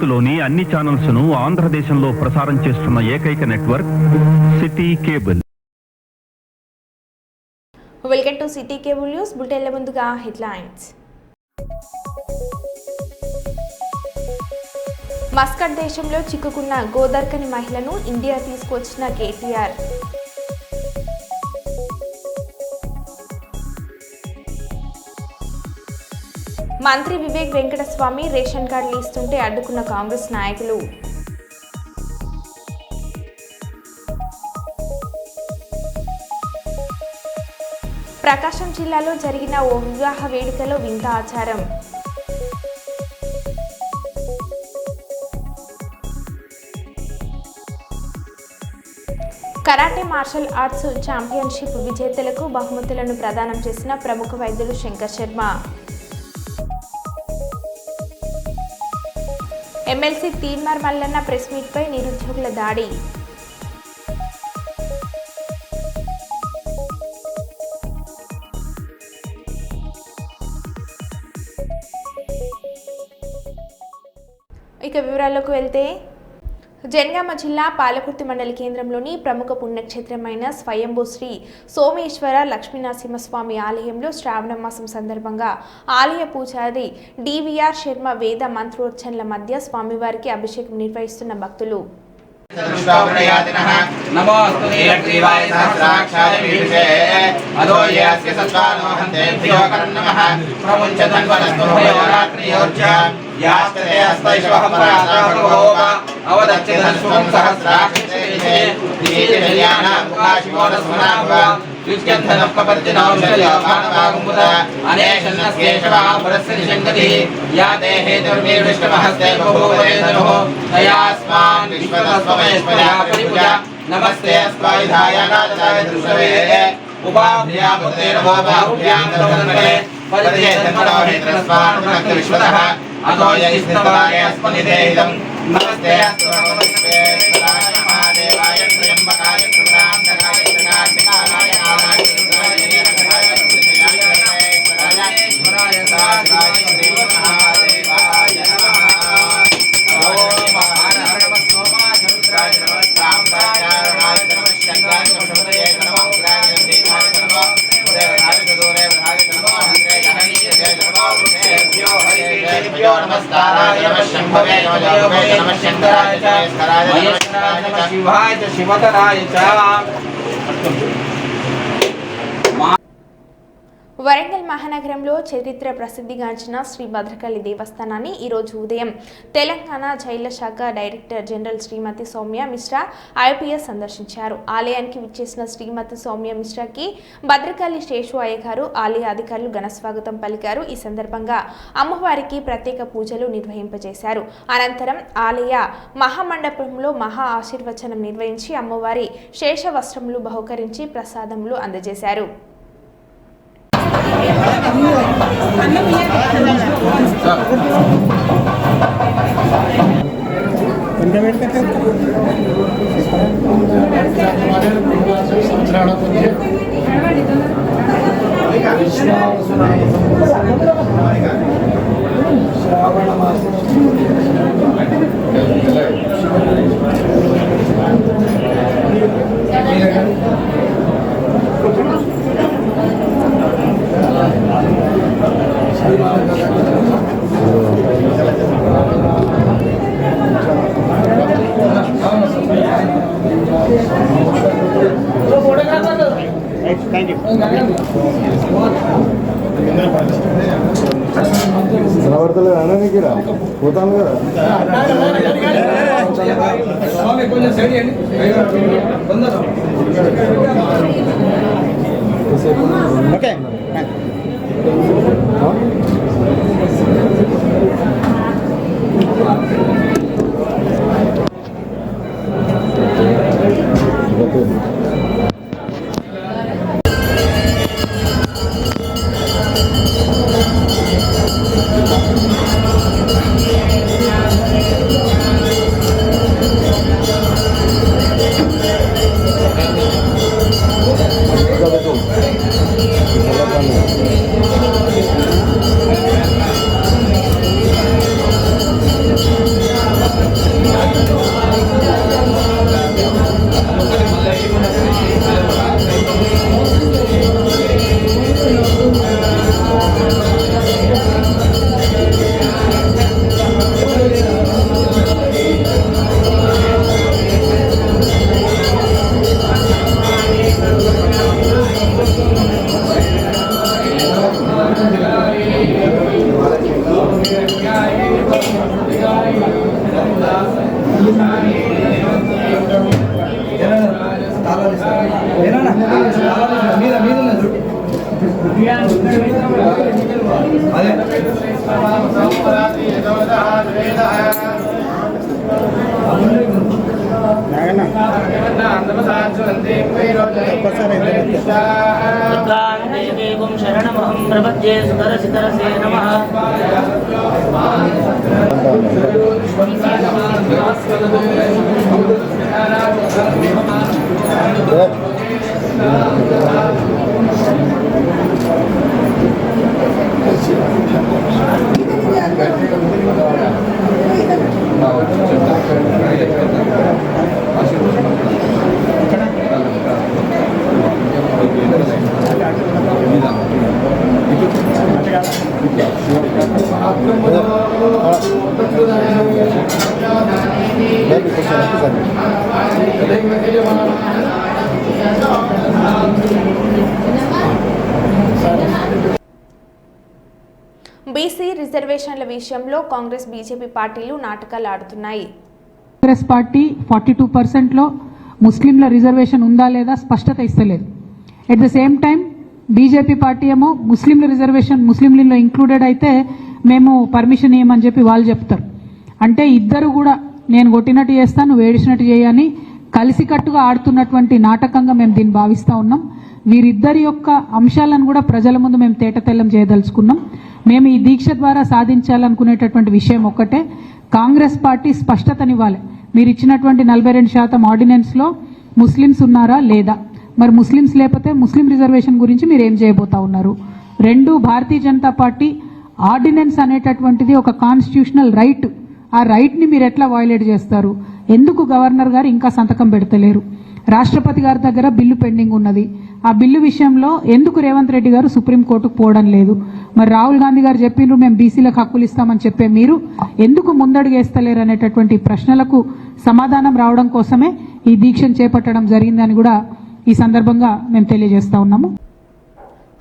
భారత్లోని అన్ని ఛానల్స్ ను ఆంధ్రదేశంలో ప్రసారం చేస్తున్న ఏకైక network city cable. Welcome to city cable news బులెటిన్ల ముందుగా హెడ్లైన్స్. మస్కట్ దేశంలో చిక్కుకున్న గోదర్కని మహిళను ఇండియా తీసుకొచ్చిన కేటీఆర్. మంత్రి వివేక్ వెంకటస్వామి రేషన్ కార్డులు ఇస్తుంటే అడ్డుకున్న కాంగ్రెస్ నాయకులు. ప్రకాశం జిల్లాలో జరిగిన ఓ వివాహ వేడుకలో వింత ఆచారం. కరాటే మార్షల్ ఆర్ట్స్ ఛాంపియన్షిప్ విజేతలకు బహుమతులను ప్రదానం చేసిన ప్రముఖ వైద్యుడు శంకర్ శర్మ. ఎమ్మెల్సీ తీన్మార్ మల్లన్న ప్రెస్ మీట్పై నిరుద్యోగుల దాడి. ఇక వివరాల్లోకి వెళ్తే జనగామ జిల్లా పాలకుర్తి మండల కేంద్రంలోని ప్రముఖ పుణ్యక్షేత్రమైన స్వయంభూ శ్రీ సోమేశ్వర లక్ష్మీనరసింహస్వామి ఆలయంలో శ్రావణ మాసం సందర్భంగా ఆలయ పూజారి డివిఆర్ శర్మ వేద మంత్రోచ్చరణల మధ్య స్వామివారికి అభిషేకం నిర్వహిస్తున్న భక్తులు. नमस्ते अस्वाय नादाय दृश्यवे उपाभ्यां पुत्रेणो बाहुभ्यां तदनकले परिदे धर्मणो हेत्रस्वान् विश्वतः अतो यस्ताय अस्मनिदेहितं नमस्ते अस्मनमस्ते महादेवाय त्र्यंबकाय त्रिपुरान्तकाय त्रिनाथकाय आराध्याय निरंजनाय प्रत्यक्षाय स्वराय साधनाय श्री महादेवाय नमः। ओम हर हर नमः सोमा चरुत्राय नमः साम्राय नमः शंकराय नमः उग्राय नमः देवाय दूरे वधाय नमः हरे हरि जय नमः देव्यो हरिभ्यो नमस्काराय नमः शंभवे नमः शंकराय नमः शिवाय शिवतराय వరంగల్ మహానగరంలో చరిత్ర ప్రసిద్ధిగాంచిన శ్రీ భద్రకాళి దేవస్థానాన్ని ఈరోజు ఉదయం తెలంగాణ జైళ్ల శాఖ డైరెక్టర్ జనరల్ శ్రీమతి సౌమ్య మిశ్రా ఐపీఎస్ సందర్శించారు. ఆలయానికి విచ్చేసిన శ్రీమతి సౌమ్య మిశ్రాకి భద్రకాళి శేషు అయ్యగారు ఆలయ అధికారులు ఘనస్వాగతం పలికారు. ఈ సందర్భంగా అమ్మవారికి ప్రత్యేక పూజలు నిర్వహింపజేశారు. అనంతరం ఆలయ మహామండపంలో మహా ఆశీర్వచనం నిర్వహించి అమ్మవారి శేష వస్త్రములు బహుకరించి ప్రసాదములు అందజేశారు. పోతాను కదా ఓకే దేవం శరణమహం ప్రపద్యే సుతరసితరసే నమః. బీసీ రిజర్వేషన్ల విషయంలో కాంగ్రెస్ బీజేపీ పార్టీలు నాటకాలు ఆడుతున్నాయి. కాంగ్రెస్ పార్టీ 42%లో ముస్లింల రిజర్వేషన్ ఉందా లేదా స్పష్టత ఇస్తలేదు. At the same time BJP party ఏమో ముస్లింల రిజర్వేషన్ ముస్లింలలో ఇంక్లూడెడ్ అయితే మేము పర్మిషన్ ఇవ్వమని చెప్పి వాళ్ళు చెప్తారు. అంటే ఇద్దరు కూడా నేను కొట్టినట్టు చేస్తాను, నువ్వు ఏడిచినట్టు చేయని కలిసికట్టుగా ఆడుతున్నటువంటి నాటకంగా మేము దీన్ని భావిస్తూ ఉన్నాం. వీరిద్దరి యొక్క అంశాలను కూడా ప్రజల ముందు మేము తేటతెల్లం చేయదలుచుకున్నాం. మేము ఈ దీక్ష ద్వారా సాధించాలనుకునేటటువంటి విషయం ఒక్కటే, కాంగ్రెస్ పార్టీ స్పష్టతనివ్వాలి. మీరు ఇచ్చినటువంటి 42% ఆర్డినెన్స్లో ముస్లిమ్స్ ఉన్నారా లేదా, మరి ముస్లిమ్స్ లేకపోతే ముస్లిం రిజర్వేషన్ గురించి మీరు ఏం చేయబోతా ఉన్నారు. రెండు, భారతీయ జనతా పార్టీ ఆర్డినెన్స్ అనేటటువంటిది ఒక కాన్స్టిట్యూషనల్ రైట్, ఆ రైట్ని మీరు ఎట్లా వయలేట్ చేస్తారు, ఎందుకు గవర్నర్ గారు ఇంకా సంతకం పెడతలేరు, రాష్ట్రపతి గారి దగ్గర బిల్లు పెండింగ్ ఉన్నది, ఆ బిల్లు విషయంలో ఎందుకు రేవంత్ రెడ్డి గారు సుప్రీంకోర్టుకు పోవడం లేదు, మరి రాహుల్ గాంధీ గారు చెప్పిండ్రు మేము బీసీలకు హక్కులు ఇస్తామని చెప్పే మీరు ఎందుకు ముందడుగేస్తలేరు అనేటటువంటి ప్రశ్నలకు సమాధానం రావడం కోసమే ఈ దీక్షను చేపట్టడం జరిగిందని కూడా ఈ సందర్భంగా మేము తెలియజేస్తా ఉన్నాము.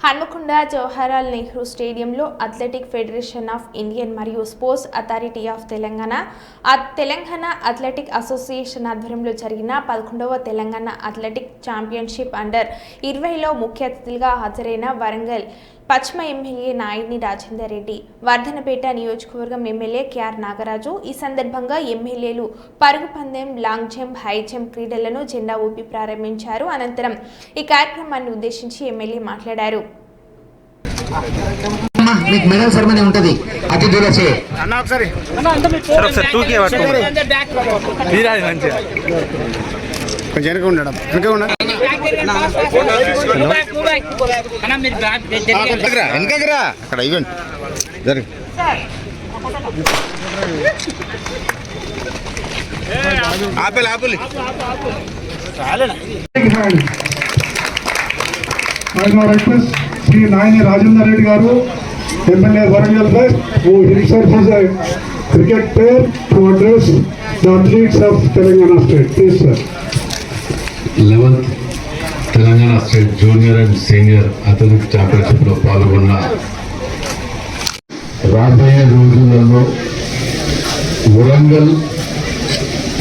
హన్మకొండ జవహర్లాల్ నెహ్రూ స్టేడియంలో అథ్లెటిక్ ఫెడరేషన్ ఆఫ్ ఇండియన్ మరియు sports authority of Telangana athletic association ఆధ్వర్యంలో జరిగిన 11వ తెలంగాణ అథ్లెటిక్ ఛాంపియన్షిప్ అండర్-20లో ముఖ్య అతిథులుగా హాజరైన వరంగల్ పశ్చిమ ఎమ్మెల్యే నాయని రాజేందర్ రెడ్డి, వర్ధనపేట నియోజకవర్గం ఎమ్మెల్యే కేఆర్ నాగరాజు ఈ సందర్భంగా ఎమ్మెల్యేలు పరుగు పందెం, లాంగ్ జంప్, హై జంప్ క్రీడలను జెండా ఊపి ప్రారంభించారు. అనంతరం ఈ కార్యక్రమాన్ని ఉద్దేశించి ఎమ్మెల్యే మాట్లాడారు. మీకు మెడల్ సెరమనీ ఉంటది అతిథులచే. అక్కడ ఈవెంట్ జరిగి ఆపేలి ఆపేలి. I now request Sri Nayani Rajendra Reddy Garu, MLA Warangal West, who himself is a cricket player, to address the athletes of Telangana State. Please, sir. 11th Telangana state junior and senior athletic ఛాంపియన్షిప్లో పాల్గొన్న రాబోయే రోజులలో వరంగల్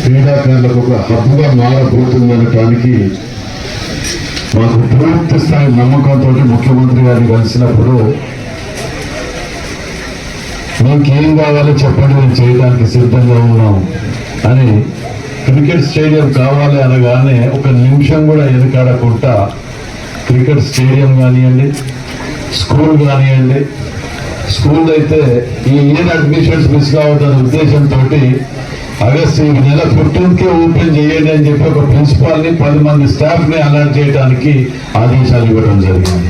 క్రీడాకారులకు ఒక హబ్గా మారబోతుందనటానికి మాకు పూర్తి స్థాయి నమ్మకంతో ముఖ్యమంత్రి గారిని కలిసినప్పుడు మీకేం కావాలో చెప్పండి, మేము చేయడానికి సిద్ధంగా ఉన్నాం అని, క్రికెట్ స్టేడియం కావాలి అనగానే ఒక నిమిషం కూడా వెనకాడకుండా క్రికెట్ స్టేడియం కానివ్వండి, స్కూల్ కానివ్వండి, స్కూల్ అయితే ఈ ఇయర్ అడ్మిషన్స్ మిస్ కావద్దనే ఉద్దేశంతో ఆగస్టు ఈ నెల 15కే ఓపెన్ చేయండి అని చెప్పి ఒక ప్రిన్సిపాల్ని 10 మంది స్టాఫ్ని అలర్ట్ చేయడానికి ఆదేశాలు ఇవ్వడం జరిగింది.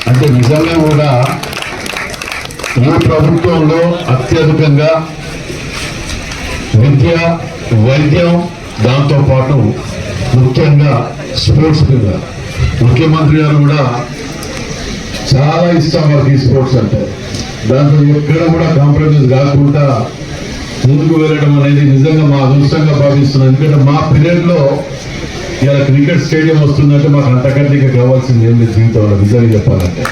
అంటే నిజంగా కూడా ఈ ప్రభుత్వంలో అత్యధికంగా విద్య, వైద్యం, దాంతోపాటు ముఖ్యంగా స్పోర్ట్స్ మీద ముఖ్యమంత్రి గారు కూడా చాలా ఇష్టం వారికి స్పోర్ట్స్ అంటే. దాంట్లో ఎక్కడ కూడా కాంప్రమైజ్ కాకుండా ముందుకు వెళ్ళడం అనేది నిజంగా మా అదృష్టంగా భావిస్తున్నాం. ఎందుకంటే మా పీరియడ్లో ఇలా క్రికెట్ స్టేడియం వస్తుందంటే మాకు అంతకంటే కావాల్సింది ఏం లేదు జీవితంలో, నిజంగా చెప్పాలంటే.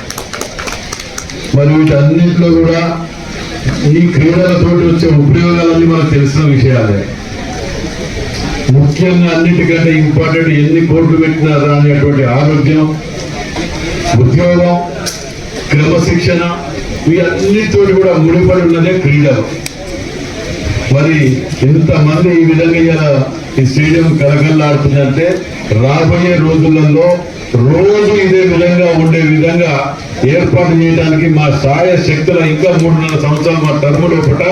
మరి వీటన్నింటిలో కూడా ఈ క్రీడలతోటి వచ్చే ఉపయోగాలన్నీ మనకు తెలిసిన విషయాలే. ముఖ్యంగా అన్నిటికంటే ఇంపార్టెంట్ ఎన్ని కోట్లు పెట్టినారా అనేటువంటి ఆరోగ్యం, ఉద్యోగం, క్రమశిక్షణ ఇవన్నిటితో కూడా ముడిపడి ఉన్నదే క్రీడలు. మరి ఇంతమంది ఈ విధంగా ఇలా ఈ స్టేడియం కలకల్లాడుతుందంటే రాబోయే రోజులలో రోజు ఇదే విధంగా ఉండే విధంగా ఏర్పాటు చేయడానికి మా సాయ శక్తుల ఇంకా 3.5 సంవత్సరాలు మా టర్మ్ లోపల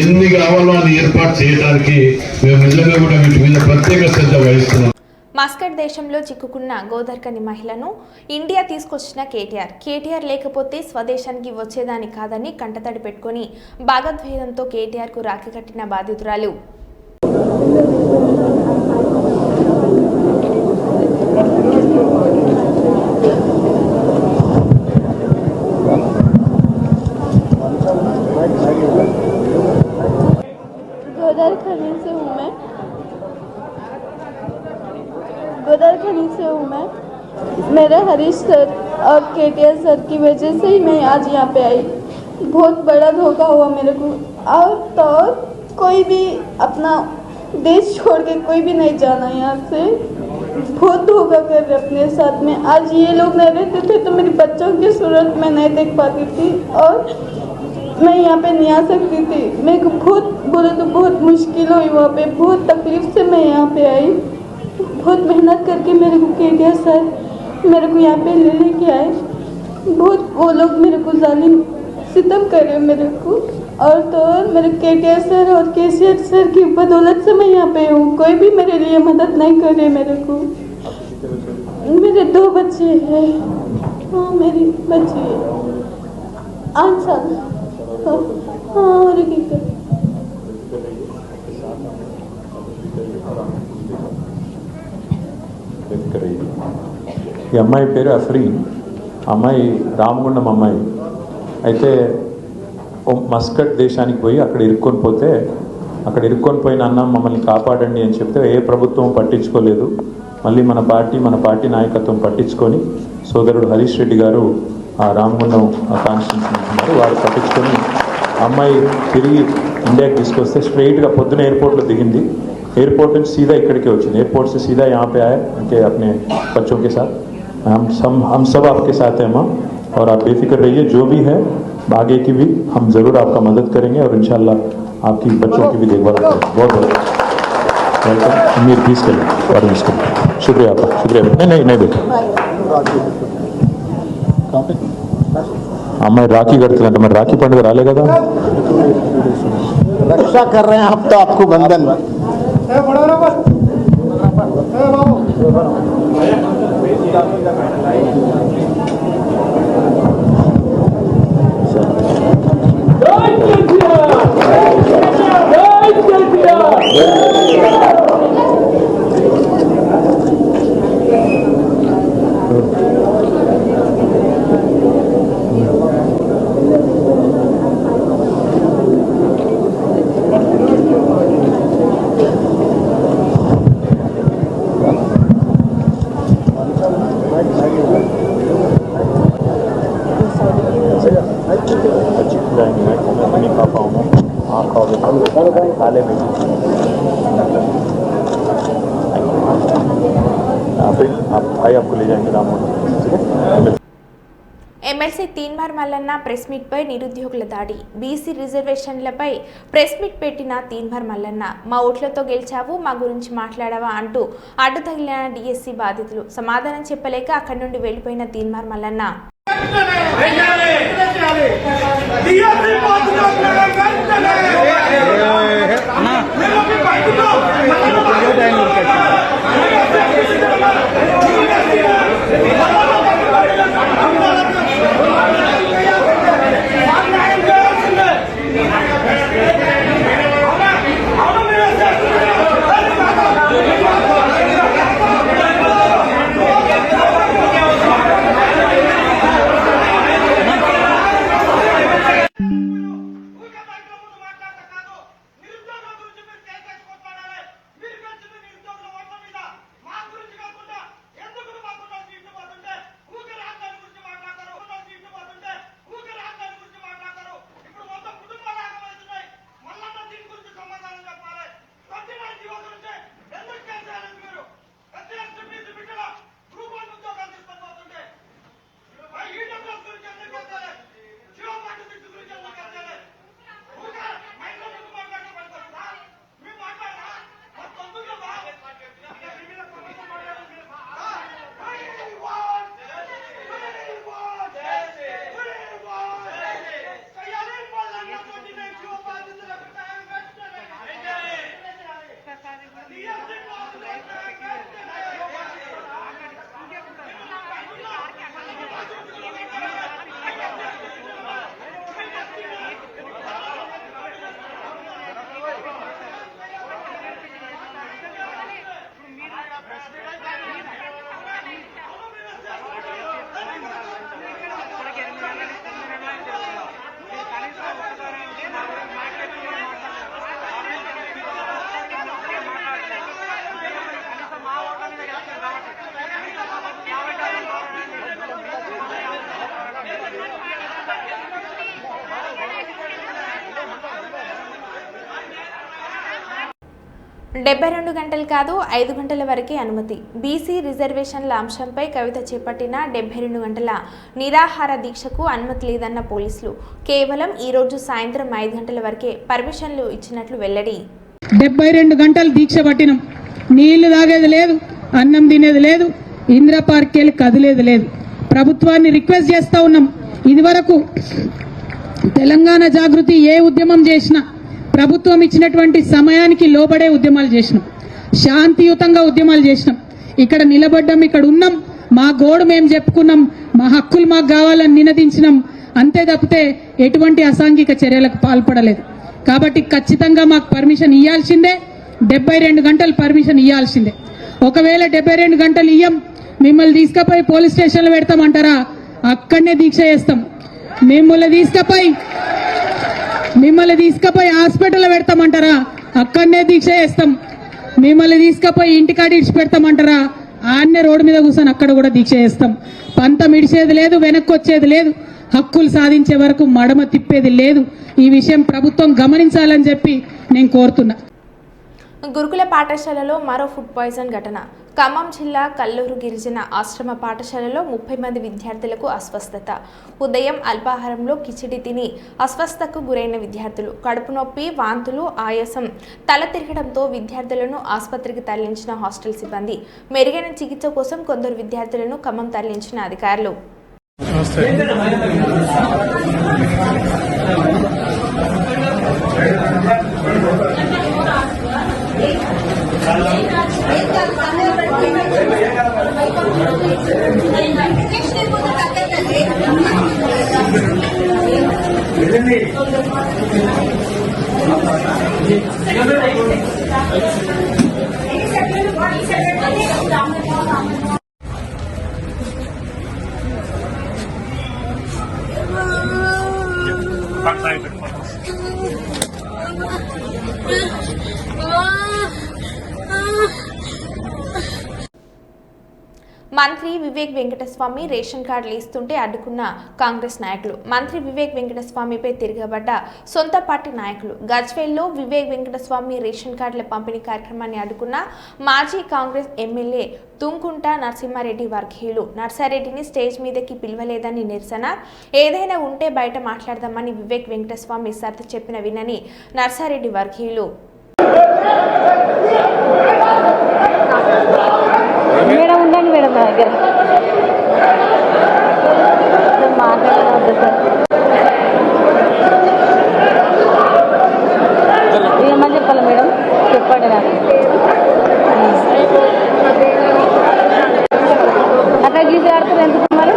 ఎన్ని కావాలో అని ఏర్పాటు చేయడానికి మేము నిజంగా కూడా వీటి మీద ప్రత్యేక శ్రద్ధ వహిస్తున్నాం. మస్కట్ దేశంలో చిక్కుకున్న గోదర్కని మహిళను ఇండియా తీసుకొచ్చిన కేటీఆర్ లేకపోతే స్వదేశానికి వచ్చేదాని కాదని కంటతడి పెట్టుకుని భాగద్వేదంతో కేటీఆర్కు రాఖీ కట్టిన బాధితురాలు. गोदरखनी से हूँ मैं। मेरे हरीश सर और केटीआर सर की वजह से ही मैं आज यहाँ पे आई। बहुत बड़ा धोखा हुआ मेरे को। और तो कोई भी अपना देश छोड़ के कोई भी नहीं जाना यहाँ से। बहुत धोखा कर रहे अपने साथ में। आज ये लोग नहीं रहते थे तो मेरी बच्चों की सूरत मैं नहीं देख पाती थी और मैं यहाँ पे नहीं आ सकती थी। मेरे को बहुत बोले तो बहुत मुश्किल हुई वहाँ पे। बहुत तकलीफ से मैं यहाँ पे आई। बहुत मेहनत करके मेरे को केटीआर सर मेरे को यहाँ पे लेके आए। बहुत वो लोग मेरे को जालिम सितम करे मेरे को। और तो और मेरे केटीआर सर और केसीआर सर की बदौलत से मैं यहाँ पे हूँ। कोई भी मेरे लिए मदद नहीं करे मेरे को। मेरे 2 बच्चे हैं। हाँ मेरी बच्ची है 8 साल। हाँ और ఈ అమ్మాయి పేరు అఫ్రీన్. అమ్మాయి రామగుండం అమ్మాయి అయితే మస్కట్ దేశానికి పోయి అక్కడ ఇరుక్కొని పోయిన అన్న మమ్మల్ని కాపాడండి అని చెప్తే ఏ ప్రభుత్వం పట్టించుకోలేదు. మళ్ళీ మన పార్టీ నాయకత్వం పట్టించుకొని సోదరుడు హరీష్ రెడ్డి గారు ఆ రామగుండం కాన్స్టిట్యూన్సీ ఉన్నారు, వారు పట్టించుకొని అమ్మాయి తిరిగి ఇండియాకి తీసుకొస్తే స్ట్రైట్గా పొద్దున ఎయిర్పోర్ట్లో దిగింది. एयरपोर्ट से सीधा इकड़ के వచ్చింది. एयरपोर्ट से सीधा यहाँ पे आए उनके अपने बच्चों के साथ. हम सब आपके साथ हैं माँ और आप बेफिक्र रहिए. जो भी है आगे की भी हम ज़रूर आपका मदद करेंगे और इंशाल्लाह आपकी बच्चों की भी देखभाल करेंगे. बहुत बहुत वेलकम. अमीर प्लीज करें और मिस्टर शुक्रिया आपका. शुक्रिया. नहीं बेटा अम्मा राखी कड़ते मैं राखी पंడుగ राले కదా. रक्षा कर रहे हैं हम तो आपको बंधन. MLC Teenmaar Mallanna press meet పై నిరుద్యోగుల దాడి. బీసీ రిజర్వేషన్లపై ప్రెస్ మీట్ పెట్టిన తీన్మార్ మల్లన్న మా ఓట్లతో గెలిచావు, మా గురించి మాట్లాడావా అంటూ అడ్డు తగిలిన డిఎస్సీ బాధితులు. సమాధానం చెప్పలేక అక్కడి నుండి వెళ్లిపోయిన తీన్మార్ మల్లన్న మా గురించి కాకుండా ఎందుకు మాకు సీట్లు పోతుంటే 72 గంటలు కాదు 5 గంటల వరకే అనుమతి. బీసీ రిజర్వేషన్ల అంశంపై కవిత చేపట్టిన 72 గంటల నిరాహార దీక్షకు అనుమతి లేదన్న పోలీసులు కేవలం ఈ రోజు సాయంత్రం 5 గంటల వరకే పర్మిషన్లు ఇచ్చినట్లు వెల్లడి. 72 గంటలు దీక్ష పట్టినాం. నీళ్లు తాగేది లేదు, అన్నం తినేది లేదు, ఇందిరా పార్క్ వెళ్ళి కదిలేది లేదు. ప్రభుత్వాన్ని రిక్వెస్ట్ చేస్తా ఉన్నాం. ఇదివరకు తెలంగాణ జాగృతి ఏ ఉద్యమం చేసినా ప్రభుత్వం ఇచ్చినటువంటి సమయానికి లోబడే ఉద్యమాలు చేసినాం, శాంతియుతంగా ఉద్యమాలు చేసినాం. ఇక్కడ నిలబడ్డాం, ఇక్కడ ఉన్నాం, మా గోడు మేము చెప్పుకున్నాం, మా హక్కులు మాకు కావాలని నినదించినాం. అంతే తప్పితే ఎటువంటి అసాంఘిక చర్యలకు పాల్పడలేదు. కాబట్టి ఖచ్చితంగా మాకు పర్మిషన్ ఇవ్వాల్సిందే. 72 గంటలు పర్మిషన్ ఇవ్వాల్సిందే. ఒకవేళ 72 గంటలు ఇయ్యం, మిమ్మల్ని తీసుకుపోయి పోలీస్ స్టేషన్లో పెడతామంటారా? అక్కడనే దీక్ష చేస్తాం. మిమ్మల్ని తీసుకుపోయి హాస్పిటల్లో పెడతామంటారా? అక్కడనే దీక్ష చేస్తాం. మిమ్మల్ని తీసుకుపోయి ఇంటికాడ ఇడిచి పెడతామంటారా? ఆన్నే రోడ్డు మీద కూర్చొని అక్కడ కూడా దీక్ష చేస్తాం. పంతం ఇడిచేది లేదు, వెనక్కి వచ్చేది లేదు, హక్కులు సాధించే వరకు మడమ తిప్పేది లేదు. ఈ విషయం ప్రభుత్వం గమనించాలని చెప్పి నేను కోరుతున్నా. గురుకుల పాఠశాలలో మరో ఫుడ్ పాయిజన్ ఘటన. ఖమ్మం జిల్లా కల్లూరు గిరిజన ఆశ్రమ పాఠశాలలో 30 మంది విద్యార్థులకు అస్వస్థత. ఉదయం అల్పాహారంలో కిచిడి తిని అస్వస్థతకు గురైన విద్యార్థులు కడుపు నొప్పి, వాంతులు, ఆయాసం, తల తిరగడంతో విద్యార్థులను ఆసుపత్రికి తరలించిన హాస్టల్ సిబ్బంది. మెరుగైన చికిత్స కోసం కొందరు విద్యార్థులను ఖమ్మం తరలించిన అధికారులు. మంత్రి వివేక్ వెంకటస్వామి రేషన్ కార్డులు ఇస్తుంటే అడ్డుకున్న కాంగ్రెస్ నాయకులు. మంత్రి వివేక్ వెంకటస్వామిపై తిరగబడ్డ సొంత పార్టీ నాయకులు. గజ్వేల్లో వివేక్ వెంకటస్వామి రేషన్ కార్డుల పంపిణీ కార్యక్రమాన్ని అడ్డుకున్న మాజీ కాంగ్రెస్ ఎమ్మెల్యే తుంకుంట నరసింహారెడ్డి వర్గీయులు. నర్సారెడ్డిని స్టేజ్ మీదకి పిలవలేదని నిరసన. ఏదైనా ఉంటే బయట మాట్లాడదామని వివేక్ వెంకటస్వామి సర్ది చెప్పిన వినని నర్సారెడ్డి వర్గీయులు. మేడం ఉండండి మేడం, నా దగ్గర మాట్లాడవద్దు సార్. ఏమని చెప్పాలి మేడం, చెప్పండి నాకు. అట్లా గీసి ఆడుతుంది ఎందుకు మరి?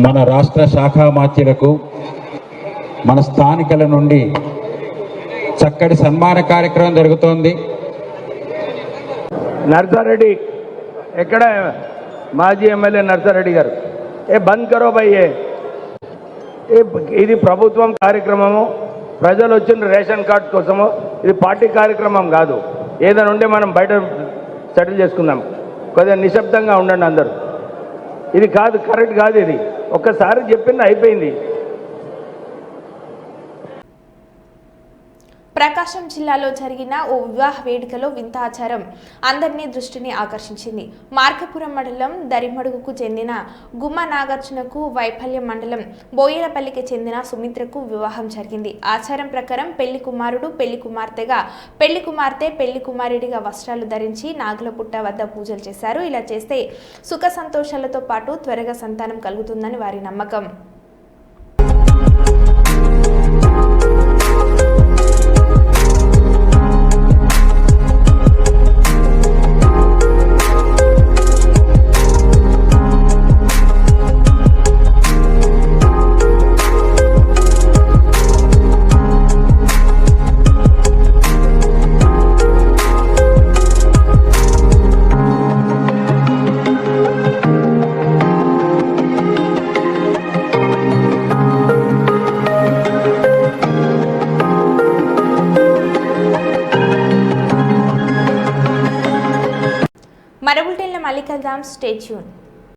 మన రాష్ట్ర శాఖా మాత్యులకు మన స్థానికుల నుండి చక్కటి సన్మాన కార్యక్రమం జరుగుతోంది. నర్సారెడ్డి ఎక్కడ మాజీ ఎమ్మెల్యే నర్సారెడ్డి గారు బంద్ కరో భయ్యే ఇది ప్రభుత్వం కార్యక్రమము, ప్రజలు వచ్చిన రేషన్ కార్డు కోసము, ఇది పార్టీ కార్యక్రమం కాదు. ఏదైనా ఉంటే మనం బయట సెటిల్ చేసుకుందాం, కొద్దిగా నిశ్శబ్దంగా ఉండండి అందరూ. ఇది కాదు, కరెక్ట్ కాదు. ఇది ఒక్కసారి చెప్పింది అయిపోయింది. ప్రకాశం జిల్లాలో జరిగిన ఓ వివాహ వేడుకలో వింత ఆచారం అందరినీ దృష్టిని ఆకర్షించింది. మార్కపురం మండలం దరిమడుగుకు చెందిన గుమ్మ నాగార్జునకు వైఫల్యం మండలం బోయిలపల్లికి చెందిన సుమిత్రకు వివాహం జరిగింది. ఆచారం ప్రకారం పెళ్లి కుమారుడు పెళ్లి కుమార్తెగా, పెళ్లి కుమార్తె పెళ్లి కుమారుడిగా వస్త్రాలు ధరించి నాగుల పుట్ట వద్ద పూజలు చేశారు. ఇలా చేస్తే సుఖ సంతోషాలతో పాటు త్వరగా సంతానం కలుగుతుందని వారి నమ్మకం. మరో బులెటిన్లో మళ్ళీ కలుద్దాం. Stay tune.